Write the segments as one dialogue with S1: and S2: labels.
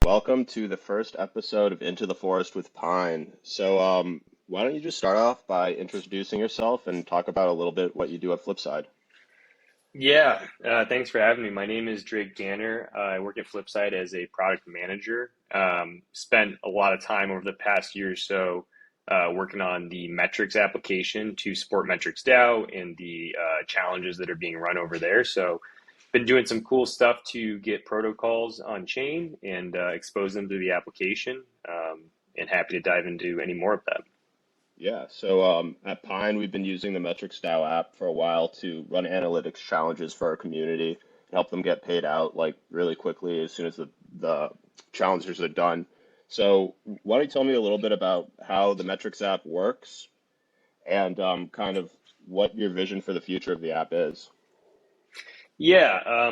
S1: Welcome to the first episode of Into the Forest with Pine. Why don't you just start off by introducing yourself and talk about a little bit what you do at Flipside?
S2: Thanks for having me. My name is Drake Danner. I work at Flipside as a product manager. Spent a lot of time over the past year or so working on the Metrics application to support Metrics Dao and the challenges that are being run over there. So, been doing some cool stuff to get protocols on chain and expose them to the application. And happy to dive into any more of that.
S1: At Pine, we've been using the Metrics Dao app for a while to run analytics challenges for our community and help them get paid out like really quickly as soon as the challenges are done. So, why don't you tell me a little bit about how the Metrics app works and kind of what your vision for the future of the app is?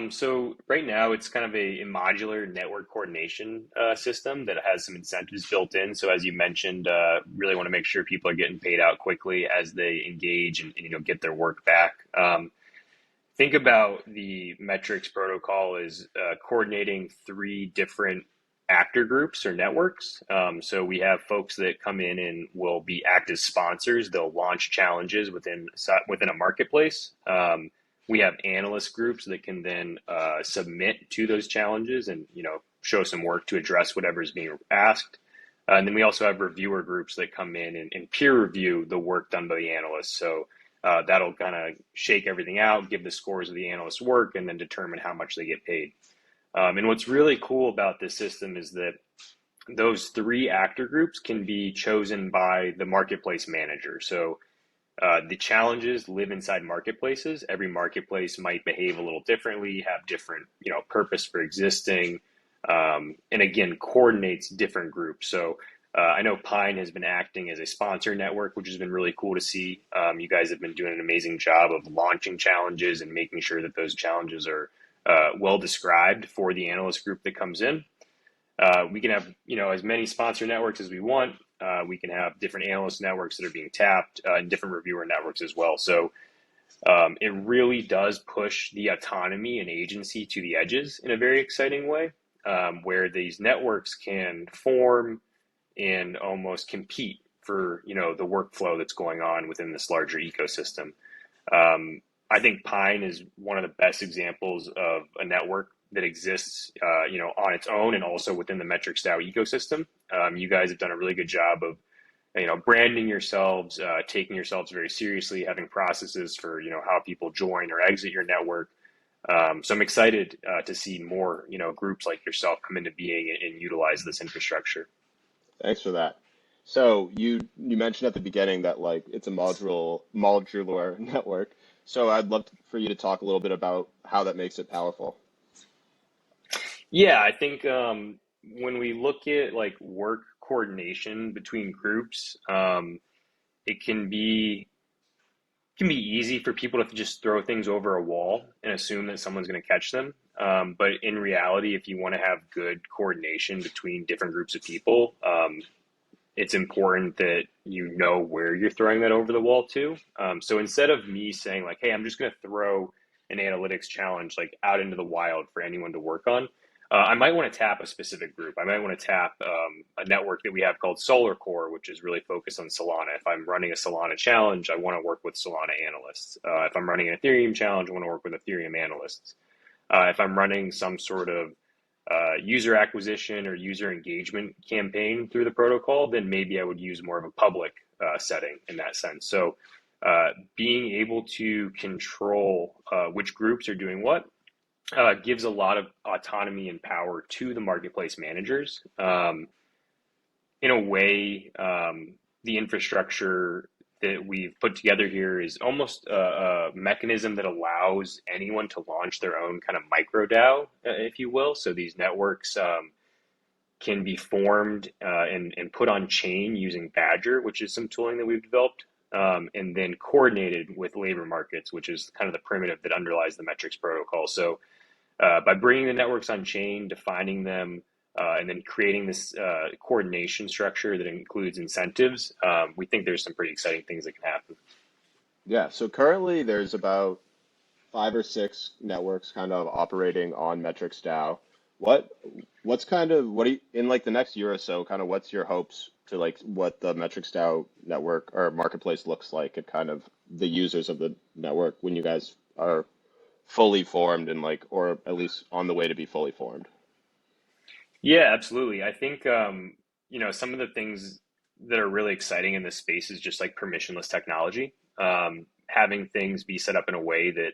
S2: So right now it's kind of a modular network coordination system that has some incentives built in. So as you mentioned, really want to make sure people are getting paid out quickly as they engage and get their work back. Think about the metrics protocol as coordinating three different actor groups or networks. So we have folks that come in and will be active sponsors. They'll launch challenges within a marketplace. We have analyst groups that can then submit to those challenges and show some work to address whatever is being asked. And then we also have reviewer groups that come in and peer review the work done by the analysts. So that'll kind of shake everything out, give the scores of the analyst's work, and then determine how much they get paid. And what's really cool about this system is that those three actor groups can be chosen by the marketplace manager. So the challenges live inside marketplaces. Every marketplace might behave a little differently, have different, purpose for existing, and again, coordinates different groups. So I know Pine has been acting as a sponsor network, which has been really cool to see. You guys have been doing an amazing job of launching challenges and making sure that those challenges are well described for the analyst group that comes in. We can have, as many sponsor networks as we want. We can have different analyst networks that are being tapped and different reviewer networks as well. So it really does push the autonomy and agency to the edges in a very exciting way, where these networks can form and almost compete for, the workflow that's going on within this larger ecosystem. I think Pine is one of the best examples of a network that exists, on its own and also within the Metrics DAO ecosystem. You guys have done a really good job of, branding yourselves, taking yourselves very seriously, having processes for, how people join or exit your network. So I'm excited to see more, groups like yourself come into being and utilize this infrastructure.
S1: Thanks for that. So you mentioned at the beginning that like it's a modular network. So I'd love for you to talk a little bit about how that makes it powerful.
S2: Yeah, I think when we look at like work coordination between groups, it can be easy for people to just throw things over a wall and assume that someone's going to catch them. But in reality, if you want to have good coordination between different groups of people, it's important that you know where you're throwing that over the wall to. So instead of me saying like, "Hey, I'm just going to throw an analytics challenge like out into the wild for anyone to work on," I might want to tap a specific group. I might want to tap a network that we have called Solar Core, which is really focused on Solana. If I'm running a Solana challenge, I want to work with Solana analysts. If I'm running an Ethereum challenge, I want to work with Ethereum analysts. If I'm running some sort of user acquisition or user engagement campaign through the protocol, then maybe I would use more of a public setting in that sense. So being able to control which groups are doing what gives a lot of autonomy and power to the marketplace managers. In a way, the infrastructure that we've put together here is almost a mechanism that allows anyone to launch their own kind of micro DAO, if you will. So these networks can be formed and put on chain using Badger, which is some tooling that we've developed, and then coordinated with labor markets, which is kind of the primitive that underlies the metrics protocol. So by bringing the networks on chain, defining them, and then creating this coordination structure that includes incentives, we think there's some pretty exciting things that can happen.
S1: Yeah, so currently there's about five or six networks kind of operating on Metrics DAO, What what's kind of what do you, in like the next year or so, kind of what's your hopes to like what the Metrics Dao network or marketplace looks like and kind of the users of the network when you guys are fully formed and like or at least on the way to be fully formed?
S2: Yeah, absolutely. I think some of the things that are really exciting in this space is just like permissionless technology. Having things be set up in a way that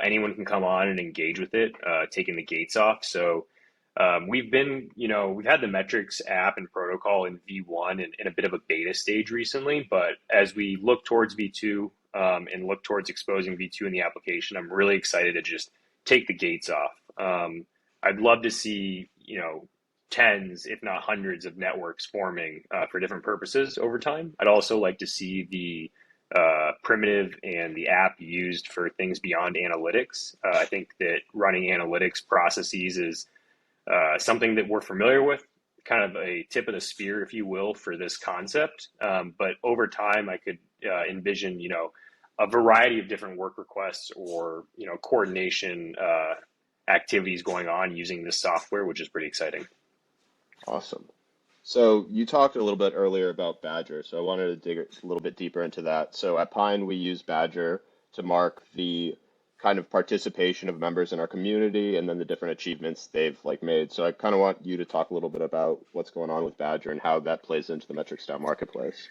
S2: anyone can come on and engage with it, taking the gates off. So we've had the metrics app and protocol in V1 and in a bit of a beta stage recently, but as we look towards V2 and look towards exposing V2 in the application, I'm really excited to just take the gates off. I'd love to see, tens, if not hundreds of networks forming for different purposes over time. I'd also like to see the primitive and the app used for things beyond analytics. I think that running analytics processes is something that we're familiar with, kind of a tip of the spear, if you will, for this concept. But over time, I could envision, a variety of different work requests or, coordination activities going on using this software, which is pretty exciting.
S1: Awesome. So you talked a little bit earlier about Badger, so I wanted to dig a little bit deeper into that. So at Pine, we use Badger to mark the kind of participation of members in our community and then the different achievements they've like made. So I kind of want you to talk a little bit about what's going on with Badger and how that plays into the Metrics Down marketplace.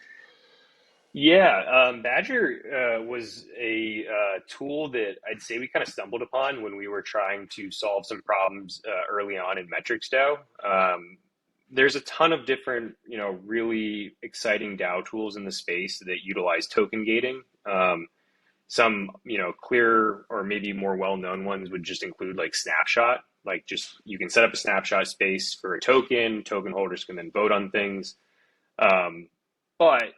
S2: Yeah, Badger was a tool that I'd say we kind of stumbled upon when we were trying to solve some problems early on in Metrics Dao. There's a ton of different, really exciting DAO tools in the space that utilize token gating. Some, clearer or maybe more well-known ones would just include like Snapshot. Like just you can set up a snapshot space for a token. Token holders can then vote on things. Um, but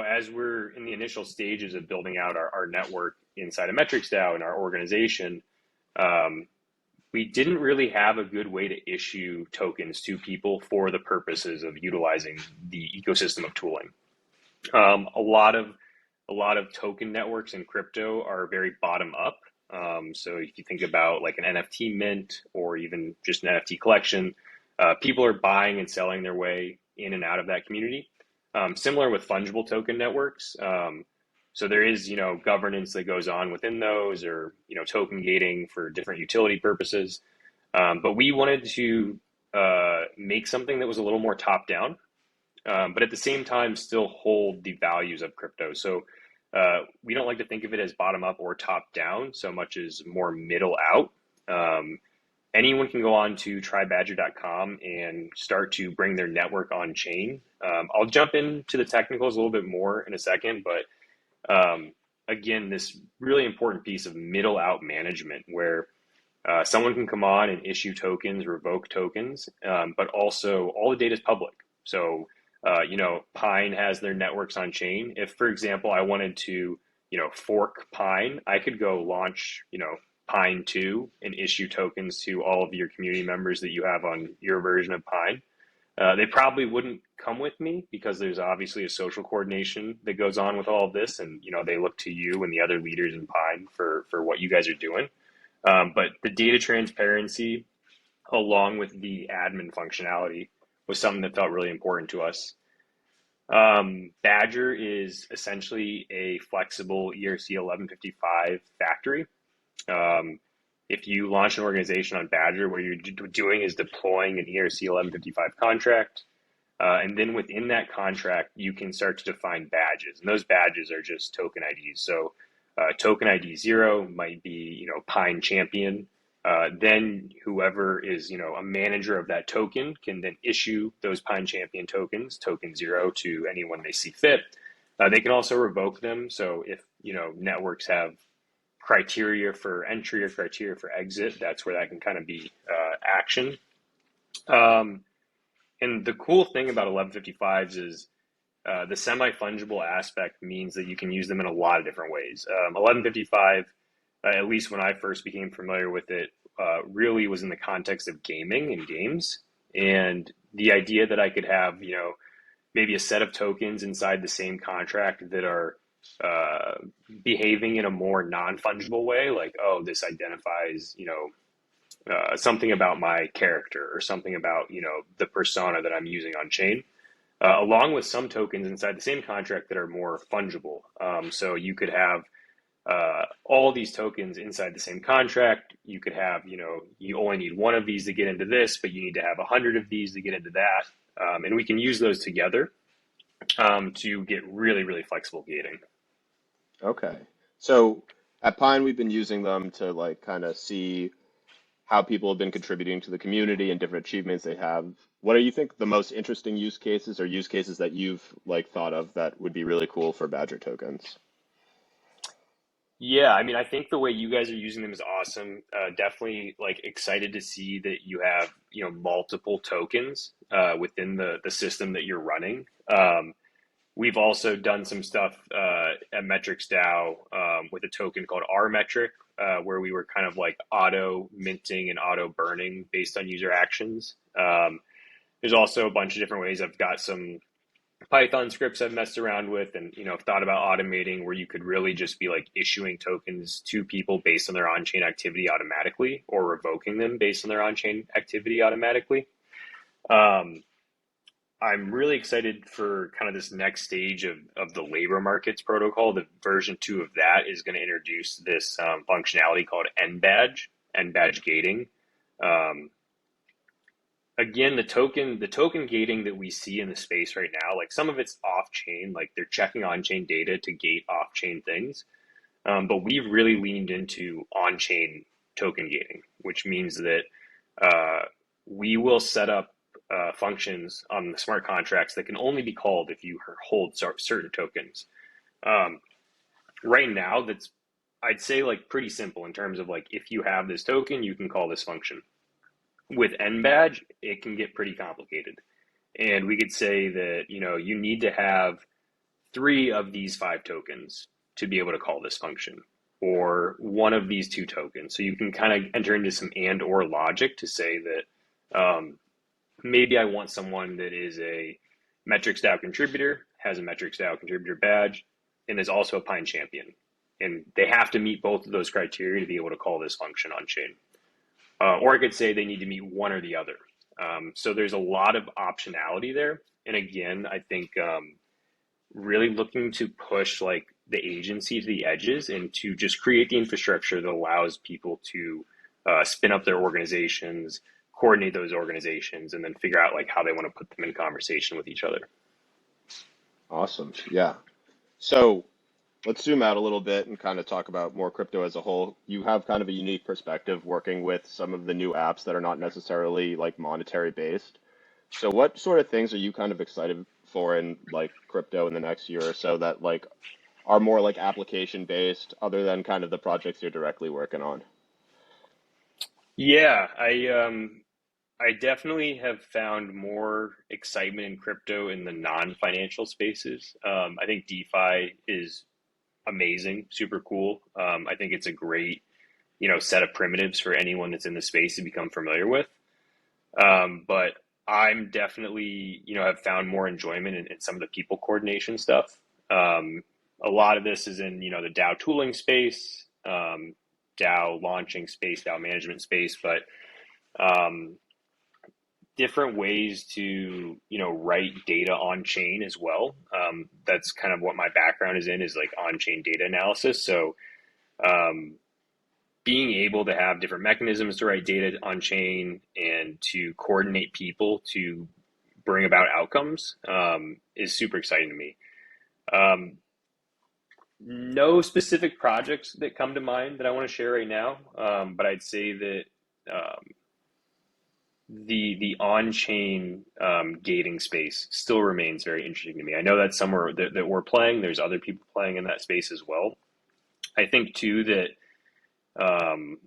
S2: as we're in the initial stages of building out our network inside of Metrics DAO and our organization, um, we didn't really have a good way to issue tokens to people for the purposes of utilizing the ecosystem of tooling. Um, a lot of a lot of token networks in crypto are very bottom up. So if you think about like an NFT mint or even just an NFT collection, people are buying and selling their way in and out of that community. Similar with fungible token networks. So there is, governance that goes on within those, or token gating for different utility purposes. But we wanted to make something that was a little more top down, but at the same time still hold the values of crypto. So we don't like to think of it as bottom up or top down so much as more middle out. Um, Anyone can go on to trybadger.com and start to bring their network on chain. I'll jump into the technicals a little bit more in a second, but again, this really important piece of middle out management where someone can come on and issue tokens, revoke tokens, but also all the data is public. So, Pine has their networks on chain. If, for example, I wanted to, fork Pine, I could go launch, Pine 2 and issue tokens to all of your community members that you have on your version of Pine. They probably wouldn't come with me because there's obviously a social coordination that goes on with all of this, and they look to you and the other leaders in Pine for what you guys are doing. But the data transparency, along with the admin functionality, was something that felt really important to us. Badger is essentially a flexible ERC 1155 factory. Um, if you launch an organization on Badger, what you're doing is deploying an ERC 1155 contract. And then within that contract, you can start to define badges. And those badges are just token IDs. So token ID 0 might be, Pine Champion. Then whoever is, a manager of that token can then issue those Pine Champion tokens, token 0, to anyone they see fit. They can also revoke them. So if, networks have criteria for entry or criteria for exit, that's where that can kind of be action. Um, and the cool thing about 1155s is the semi-fungible aspect means that you can use them in a lot of different ways. 1155, at least when I first became familiar with it, really was in the context of gaming and games. And the idea that I could have, maybe a set of tokens inside the same contract that are behaving in a more non-fungible way, like, oh, this identifies, something about my character or something about the persona that I'm using on chain, along with some tokens inside the same contract that are more fungible. So you could have all these tokens inside the same contract. You could have, you only need one of these to get into this, but you need to have 100 of these to get into that. And we can use those together to get really, really flexible gating.
S1: Okay. So at Pine, we've been using them to like kind of see how people have been contributing to the community and different achievements they have. What do you think the most interesting use cases or use cases that you've like thought of that would be really cool for Badger tokens?
S2: Yeah, I mean, I think the way you guys are using them is awesome. Definitely like excited to see that you have, multiple tokens within the system that you're running. We've also done some stuff at Metrics Dao with a token called R metric, where we were kind of like auto minting and auto burning based on user actions. There's also a bunch of different ways. I've got some Python scripts I've messed around with and I've thought about automating where you could really just be like issuing tokens to people based on their on-chain activity automatically or revoking them based on their on-chain activity automatically. Um, I'm really excited for kind of this next stage of the labor markets protocol. The version 2 of that is going to introduce this functionality called N badge gating. Um, Again, the token gating that we see in the space right now, like some of it's off chain, like they're checking on chain data to gate off chain things. But we've really leaned into on chain token gating, which means that uh, we will set up functions on the smart contracts that can only be called if you hold certain tokens. Um, right now, that's I'd say like pretty simple in terms of like if you have this token, you can call this function. With NBadge, it can get pretty complicated. And we could say that, you need to have 3 of these 5 tokens to be able to call this function, or one of these 2 tokens. So you can kind of enter into some and or logic to say that maybe I want someone that is a Metrics DAO contributor, has a Metrics DAO contributor badge, and is also a Pine champion. And they have to meet both of those criteria to be able to call this function on chain. Or I could say they need to meet one or the other. So there's a lot of optionality there. And again, I think really looking to push like the agency to the edges and to just create the infrastructure that allows people to spin up their organizations, coordinate those organizations, and then figure out like how they want to put them in conversation with each other.
S1: Awesome. Yeah. So let's zoom out a little bit and kind of talk about more crypto as a whole. You have kind of a unique perspective working with some of the new apps that are not necessarily like monetary based. So what sort of things are you kind of excited for in like crypto in the next year or so that like are more like application based other than kind of the projects you're directly working on?
S2: Yeah, I definitely have found more excitement in crypto in the non-financial spaces. I think DeFi is amazing, super cool. I think it's a great, set of primitives for anyone that's in the space to become familiar with. But I'm definitely, have found more enjoyment in some of the people coordination stuff. A lot of this is in, the DAO tooling space, DAO launching space, DAO management space, but um, different ways to, write data on chain as well. That's kind of what my background is in, is like on chain data analysis. So um, being able to have different mechanisms to write data on chain and to coordinate people to bring about outcomes is super exciting to me. Um, no specific projects that come to mind that I want to share right now, but I'd say that um, the on chain gating space still remains very interesting to me. I know that's somewhere that we're playing. There's other people playing in that space as well. I think too that um,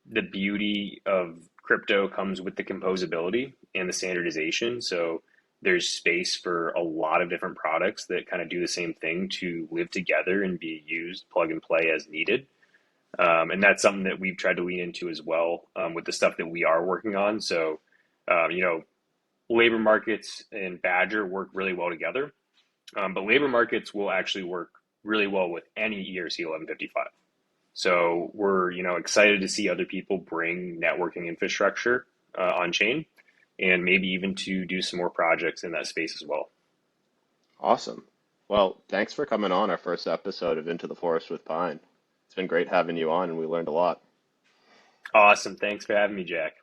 S2: the beauty of crypto comes with the composability and the standardization. So there's space for a lot of different products that kind of do the same thing to live together and be used plug and play as needed. And that's something that we've tried to lean into as well with the stuff that we are working on. So, you know, labor markets and Badger work really well together, but labor markets will actually work really well with any ERC 1155. So we're, excited to see other people bring networking infrastructure on chain, and maybe even to do some more projects in that space as well.
S1: Awesome. Well, thanks for coming on our first episode of Into the Forest with Pine. It's been great having you on, and we learned a lot.
S2: Awesome. Thanks for having me, Jack.